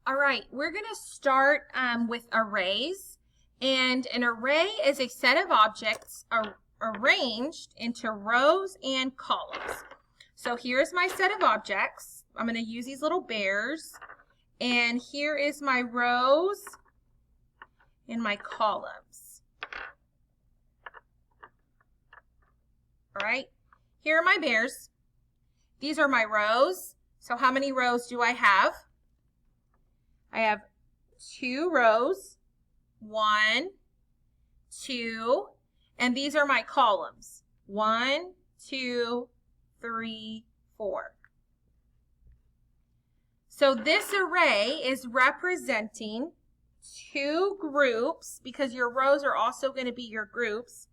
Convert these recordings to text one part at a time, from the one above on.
All right, we're going to start with arrays. And an array is a set of objects arranged into rows and columns. So here's my set of objects. I'm going to use these little bears. And here is my rows and my columns. All right, here are my bears. These are my rows. So how many rows do I have? I have 2 rows, 1, 2, and these are my columns, 1, 2, 3, 4. So this array is representing 2 groups, because your rows are also going to be your groups,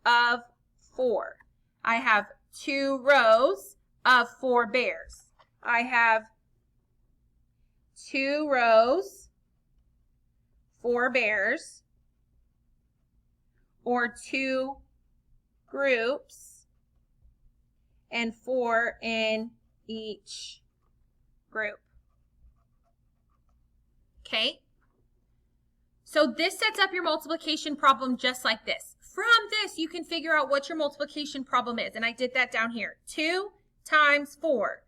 of 4. I have 2 rows of 4 bears. I have 2 rows, 4 bears, or 2 groups, and 4 in each group. Okay? So this sets up your multiplication problem just like this. From this, you can figure out what your multiplication problem is, and I did that down here. 2 times 4.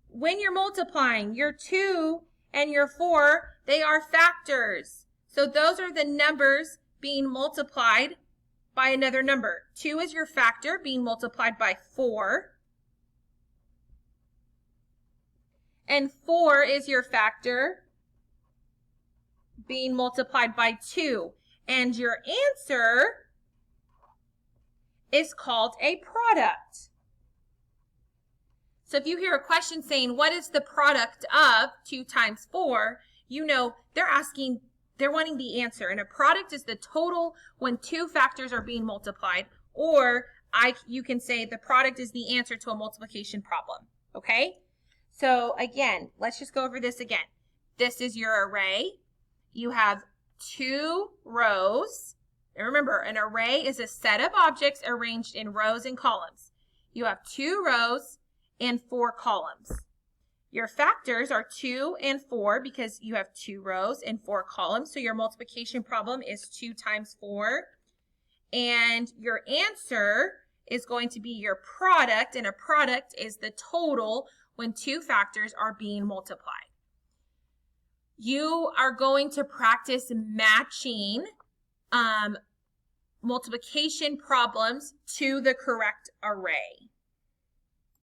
When you're multiplying, your 2 and your 4, they are factors. So those are the numbers being multiplied by another number. 2 is your factor being multiplied by 4. And 4 is your factor being multiplied by 2. And your answer is called a product. So if you hear a question saying, what is the product of 2 times 4? You know, they're wanting the answer. And a product is the total when 2 factors are being multiplied. Or you can say the product is the answer to a multiplication problem. Okay? So again, let's just go over this again. This is your array. You have 2 rows. And remember, an array is a set of objects arranged in rows and columns. You have 2 rows and 4 columns. Your factors are 2 and 4 because you have 2 rows and 4 columns. So your multiplication problem is 2 times 4. And your answer is going to be your product, and a product is the total when 2 factors are being multiplied. You are going to practice matching multiplication problems to the correct array.